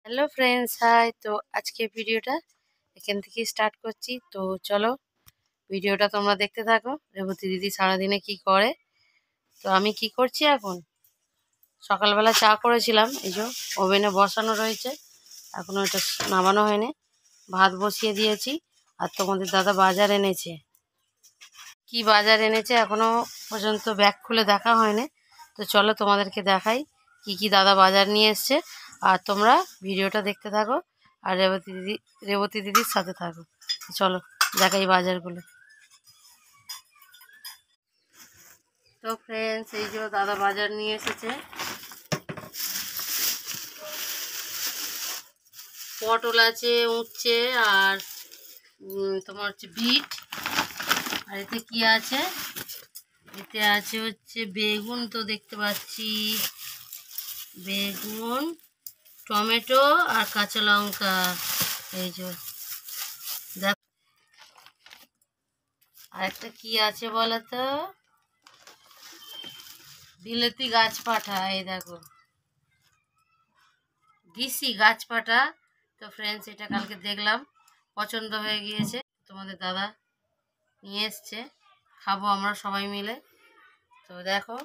Hello friends, high. তো আজকে ভিডিওটা এখান থেকে স্টার্ট করছি। তো চলো ভিডিওটা তোমরা দেখতে থাকো। রেবতী দিদি সারাদিনে কি করে। তো আমি কি করছি এখন, সকালবেলা চা করেছিলাম, এই যে ওভেনে বসানো রয়েছে, এখনো এটা নামানো হয়নি। ভাত বসিয়ে দিয়েছি। আর তোমাদের দাদা বাজার এনেছে। কি বাজার এনেছে এখনো পর্যন্ত ব্যাগ খুলে দেখা হয়নি। তো চলো তোমাদেরকে দেখাই কি কি দাদা বাজার নিয়ে এসছে। আর তোমরা ভিডিওটা দেখতে থাকো আর রেবতী দিদির সাথে থাকো। চলো দেখাই বাজারগুলো। তো ফ্রেন্ডস, এই যে দাদা বাজার নিয়ে এসেছে। পটল আছে, উচ্ছে, আর তোমার হচ্ছে বিট। আর এতে কি আছে, এতে আছে হচ্ছে বেগুন। তো দেখতে পাচ্ছি বেগুন, টমেটো আর কাঁচা লঙ্কা। এই যে দেখ, আর একটা কি আছে বলো তো, বিলেতি গাছ পাঠা। এই দেখো, দিশি গাছ পাঠা। তো ফ্রেন্ডস, এটা কালকে দেখলাম, পছন্দ হয়ে গিয়েছে। তোমাদের দাদা নিয়ে এসছে, খাবো আমরা সবাই মিলে। তো দেখো,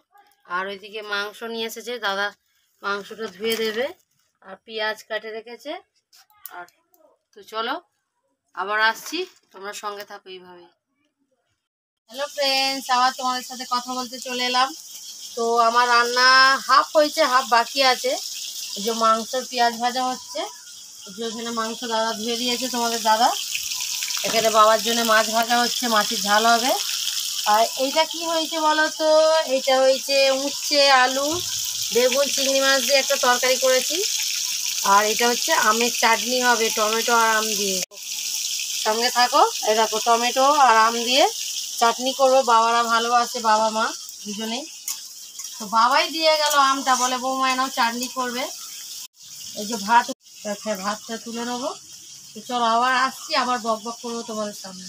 আর ওইদিকে মাংস নিয়ে এসেছে দাদা, মাংসটা ধুয়ে দেবে। আর পেঁয়াজ কাটে রেখেছে। আর তো চলো আবার আসছি, তোমরা সঙ্গে থাকো এইভাবে। হ্যালো ফ্রেন্ডস, আবার তোমাদের সাথে কথা বলতে চলে এলাম। তো আমার রান্না হাফ হয়েছে, হাফ বাকি আছে। এই যে মাংসর পেঁয়াজ ভাজা হচ্ছে। এই যে ওখানে মাংস দাদা ধুয়ে দিয়েছে তোমাদের দাদা। এখানে বাবার জন্য মাছ ভাজা হচ্ছে, মাছের ঝাল হবে। আর এইটা কি হয়েছে বলো তো, এইটা হয়েছে উচ্ছে, আলু, বেগুন, চিংড়ি মাছ দিয়ে একটা তরকারি করেছি। আর এটা হচ্ছে আমের চাটনি হবে, টমেটো আর আম দিয়ে। সঙ্গে থাকো। এই দেখো, টমেটো আর আম দিয়ে চাটনি করবো। বাবারা ভালোবাসে, বাবা মা দুজনেই। তো বাবাই দিয়ে গেল আমটা, বলে বৌমা এনাও চাটনি করবে। এই যে ভাত, ভাতটা তুলে নেবো। তো চলো আবার আসছি, আবার বক বক করবো তোমাদের সামনে।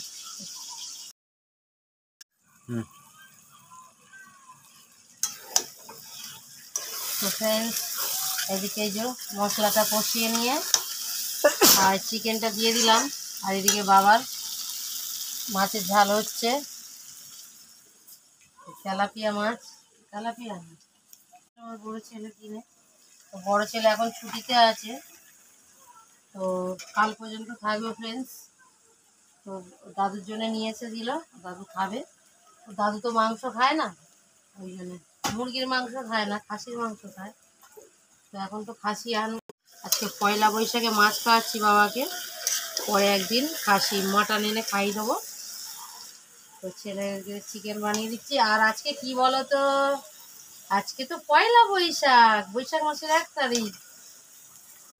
তো ফ্রেন্ডস, এদিকে এই যে মশলাটা কষিয়ে নিয়ে আর চিকেনটা দিয়ে দিলাম। আর এদিকে বাবার মাছের ঝাল হচ্ছে, তেলাপিয়া মাছ। তেলাপিয়া না, আমার বড় ছেলে কিনে। তো বড় ছেলে এখন ছুটিতে আছে, তো কাল পর্যন্ত থাকবে ফ্রেন্ডস। তো দাদুর জন্য নিয়ে এসে দিল, দাদু খাবে। দাদু তো মাংস খায় না, ওই জন্য মুরগির মাংস খায় না, খাসির মাংস খায়। তো এখন তো খাসি আজকে পয়লা বৈশাখে মাছ খাওয়াচ্ছি বাবাকে, পরে একদিন খাসি মটন এনে খাইয়ে দেবো। তো ছেলেকে চিকেন বানিয়ে দিচ্ছি। আর আজকে কি বলো তো, আজকে তো পয়লা বৈশাখ, বৈশাখ মাসের 1 তারিখ।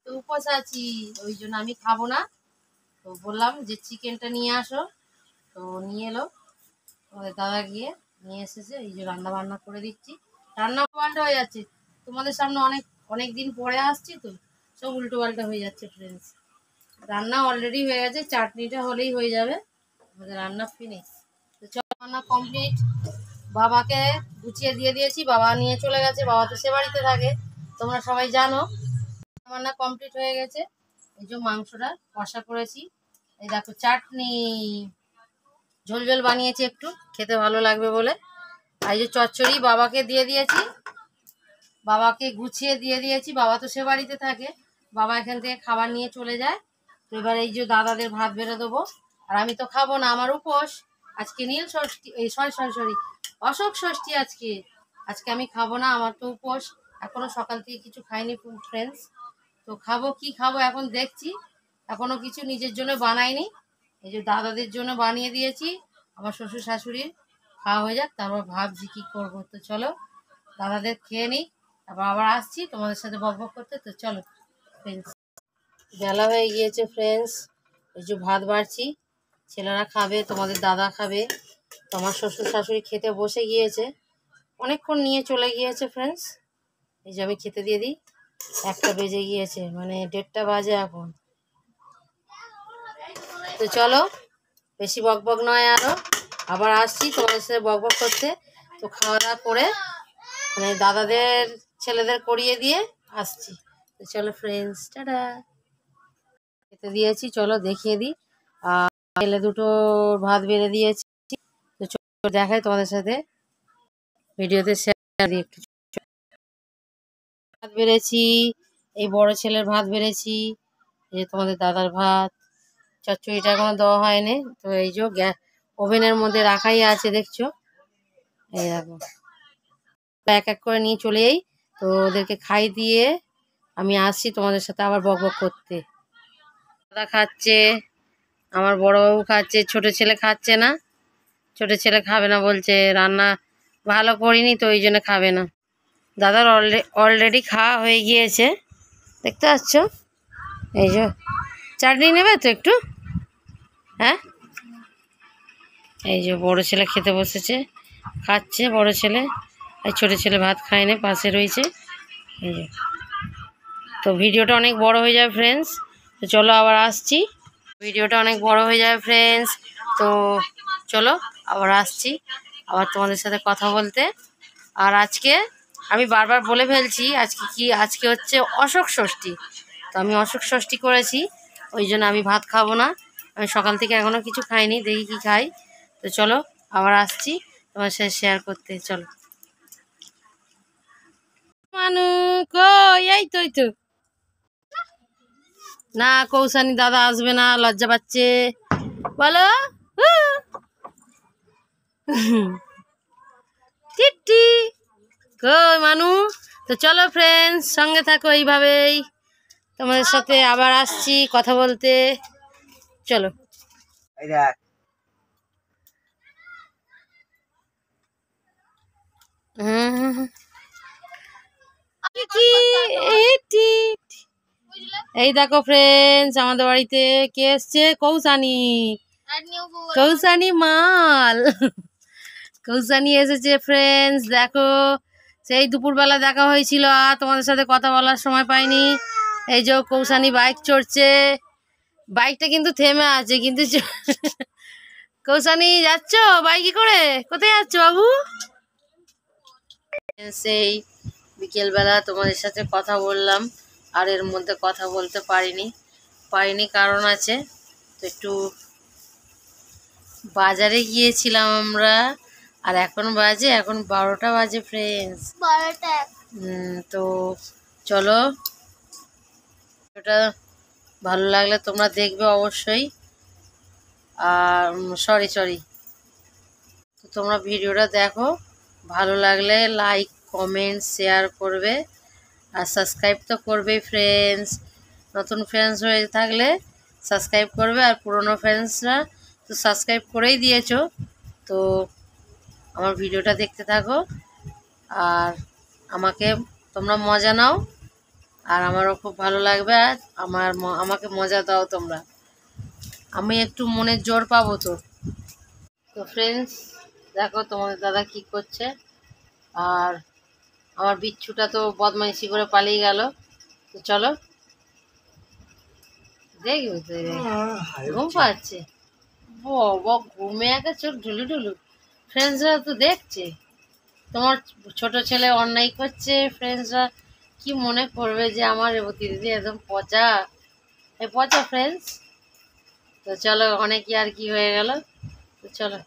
তো উপোস আছি, ওই জন্য আমি খাবো না। তো বললাম যে চিকেনটা নিয়ে আসো, তো নিয়ে এলো তোমাদের দাদা, গিয়ে নিয়ে এসেছে। এই যে রান্না বান্না করে দিচ্ছি। রান্না পাল্টা হয়ে যাচ্ছে তোমাদের সামনে, অনেক অনেক দিন পরে আসছি, তো সব উল্টো পাল্টা হয়ে যাচ্ছে ফ্রেন্ডস। রান্না অলরেডি হয়ে গেছে, চাটনিটা হলেই হয়ে যাবে, আমাদের রান্না ফিনিশ। তো চল, রান্না কমপ্লিট। বাবাকে গুছিয়ে দিয়ে দিয়েছি, বাবা নিয়ে চলে গেছে, বাবা তো সে বাড়িতে থাকে, তোমরা সবাই জানো। রান্না কমপ্লিট হয়ে গেছে। এই যে মাংসটা কষা করেছি। এই দেখো চাটনি, ঝোল ঝোল বানিয়েছি একটু, খেতে ভালো লাগবে বলে। আর এই যে চচ্চড়ি বাবাকে দিয়ে দিয়েছি, বাবাকে গুছিয়ে দিয়ে দিয়েছি। বাবা তো সে বাড়িতে থাকে, বাবা এখান থেকে খাবার নিয়ে চলে যায়। তো এবার এই যে দাদাদের ভাত বেড়ে দেবো। আর আমি তো খাবো না, আমার উপোস। আজকে নীল ষষ্ঠী, এই সরি সরি সরি অশোক ষষ্ঠী আজকে। আজকে আমি খাবো না, আমার তো উপোস। এখনো সকাল থেকে কিছু খাইনি ফ্রেন্ডস। তো খাবো, কি খাবো এখন দেখছি, এখনো কিছু নিজের জন্য বানাইনি। এই যে দাদাদের জন্য বানিয়ে দিয়েছি, আমার শ্বশুর শাশুড়ির খাওয়া হয়ে যাক, তারপর ভাবছি কি করবো। তো চলো দাদাদের খেয়ে নিই, তারপর আবার আসছি তোমাদের সাথে বক বক করতে। তো চলো ফ্রেন্ডস, বেলা হয়ে গিয়েছে ফ্রেন্ডস। এই যে ভাত বাড়ছি, ছেলেরা খাবে, তোমাদের দাদা খাবে। তো আমার শ্বশুর শাশুড়ি খেতে বসে গিয়েছে, অনেকক্ষণ নিয়ে চলে গিয়েছে ফ্রেন্ডস। এই যে আমি খেতে দিয়ে দিই, 1টা বেজে গিয়েছে, মানে 1:30 বাজে এখন। তো চলো, বেশি বক বক নয় আরও, আবার আসছি তোমাদের সাথে বক বক করতে। তো খাওয়া দাওয়া করে, মানে দাদাদের ছেলেদের করিয়ে দিয়ে আসছি। তো চলো ফ্রেন্ডস, টাটা। খেতে দিয়েছি, চলো দেখিয়ে দিই। আর ছেলে দুটো ভাত বেড়ে দিয়েছি, তো চলো দেখাই তোমাদের সাথে ভিডিওতে শেয়ার দিই একটু। ভাত বেড়েছি, এই বড় ছেলের ভাত বেড়েছি, এই যে তোমাদের দাদার ভাত। চচ্চড়িটা এখনো দেওয়া হয়নি, তো এই যে ওভেনের মধ্যে রাখাই আছে, দেখছো। এই দেখো, এক এক করে নিয়ে চলে যাই, তো ওদেরকে খাই দিয়ে আমি আসছি তোমাদের সাথে আবার বক বক করতে। দাদা খাচ্ছে, আমার বড়বাবু খাচ্ছে, ছোট ছেলে খাচ্ছে না। ছোট ছেলে খাবে না, বলছে রান্না ভালো করিনি, তো ওই জন্য খাবে না। দাদার অলরেডি খাওয়া হয়ে গিয়েছে, দেখতে পাচ্ছ। এই যে চাটনি নেবে তো একটু, হ্যাঁ। এই যে বড় ছেলে খেতে বসেছে, খাচ্ছে বড় ছেলে, আর ছোট ছেলে ভাত খায়নি, পাশে রয়েছে। এই যে, তো ভিডিওটা অনেক বড় হয়ে যাবে ফ্রেন্ডস, তো চলো আবার আসছি। ভিডিওটা অনেক বড় হয়ে যাবে ফ্রেন্ডস, তো চলো আবার আসছি আবার তোমাদের সাথে কথা বলতে। আর আজকে আমি বারবার বলে ফেলছি, আজকে হচ্ছে অশোক ষষ্ঠী, তো আমি অশোক ষষ্ঠী করেছি, ওই জন্য আমি ভাত খাবো না। আমি সকাল থেকে এখনও কিছু খাইনি, দেখি কি খাই। তো চলো আবার আসছি তোমার সাথে শেয়ার করতে, চলো। মানু কই, এই তো এই তো। না, কৌশানী দাদা আসবে না, লজ্জা পাচ্ছে, বলো। টিটি কই মানু। তো চলো ফ্রেন্ডস, সঙ্গে থাকো, এইভাবেই তোমাদের সাথে আবার আসছি কথা বলতে, চলো। এই দেখো ফ্রেন্ডস, আমাদের বাড়িতে কে এসছে, কৌশানী। কৌশানী মাল, কৌশানী এসেছে ফ্রেন্ডস, দেখো। সেই দুপুরবেলা দেখা হয়েছিল, আর তোমাদের সাথে কথা বলার সময় পাইনি। এই যে কৌশানী বাইক চড়ছে, বাইকটা কিন্তু থেমে আছে, কিন্তু কৌশানী যাচ্ছ বাইকে করে, কোথায় যাচ্ছ বাবু? সেই বিকেলবেলা তোমাদের সাথে কথা বললাম, আর এর মধ্যে কথা বলতে পারিনি কারণ আছে, তো একটু বাজারে গিয়েছিলাম আমরা। আর এখন 12টা বাজে ফ্রেন্ডস, 12টা। তো চলো, ওটা ভালো লাগলে তোমরা দেখবে অবশ্যই। আর সরি, তো তোমরা ভিডিওটা দেখো, ভালো লাগলে লাইক কমেন্ট শেয়ার করবে, আর সাবস্ক্রাইব তো করবেই ফ্রেন্ডস। নতুন ফ্রেন্ডস হয়ে থাকলে সাবস্ক্রাইব করবে, আর পুরনো ফ্রেন্ডসরা তো সাবস্ক্রাইব করেই দিয়েছো। তো আমার ভিডিওটা দেখতে থাকো, আর তোমরা মজা নাও, আর আমারও খুব ভালো লাগবে। আর আমাকে মজা দাও তোমরা, আমি একটু মনের জোর পাবো। তো ফ্রেন্ডস দেখো তোমাদের দাদা কি করছে, আর আমার বিচ্ছুটা তো বদমাইশি করে পালিয়ে গেল। তো চলো, দেখবে তো ঘুম পাচ্ছে, বাবা ঘুমে একা চোখ ঢুলু। ফ্রেন্ডসরা তো দেখছে তোমার ছোট ছেলে অন্যায় করছে, ফ্রেন্ডসরা কি মনে করবে যে আমার রেবতী দিদি একদম পচা ফ্রেন্ডস। তো চলো, অনেক আর কি হয়ে গেল, তো চলো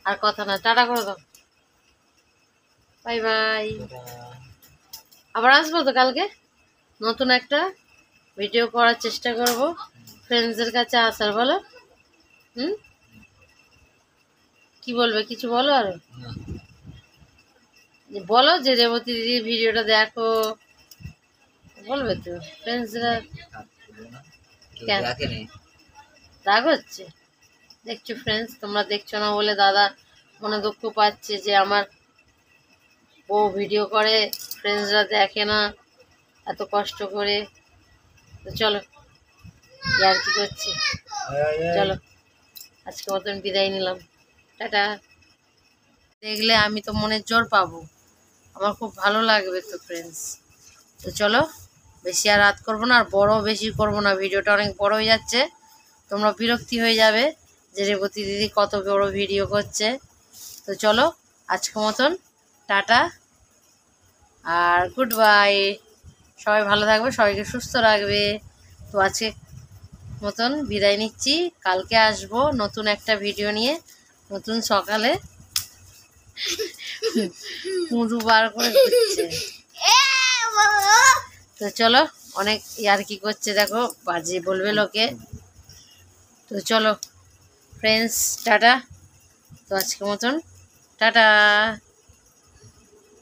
আর কথা না, টাটা করে দাও, বাই বাই। আবার আসবো তো কালকে, নতুন একটা ভিডিও করার চেষ্টা করব, ফ্রেন্ডসদের কাছে আসার, বলো। কি বলবে, কিছু বলো আর বলো যে রেবতী দিদির ভিডিওটা দেখো, বলবে তো ফ্রেন্ডসরা। রাগ হচ্ছে, দেখছো ফ্রেন্ডস, তোমরা দেখছো না বলে দাদা মনে দুঃখ পাচ্ছে যে আমার বউ ভিডিও করে, ফ্রেন্ডসরা দেখে না এত কষ্ট করে। তো চলো, আর কি করছি, চলো আজকে মতন বিদায় নিলাম, টাটা। দেখলে আমি তো মনের জোর পাবো, আমার খুব ভালো লাগবে তো ফ্রেন্ডস। তো চলো, বেশি আর রাত করবো না, আর বেশি করবো না, ভিডিওটা অনেক বড় হয়ে যাচ্ছে, তোমরা বিরক্তি হয়ে যাবে যে রেবতী দিদি কত বড় ভিডিও করছে। তো চলো আজকের মতন টাটা আর গুড বাই। সবাই ভালো থাকবে, সবাইকে সুস্থ রাখবে। তো আজকে মতন বিদায় নিচ্ছি, কালকে আসবো নতুন একটা ভিডিও নিয়ে, নতুন সকালে। পুরু বার করে ঘুরছে। তো চলো, অনেক ইয়ার্কি করছে, দেখো বাজে বলবে লোকে। তো চলো ফ্রেন্ডস, টাটা। তো আজকের মতন টাটা।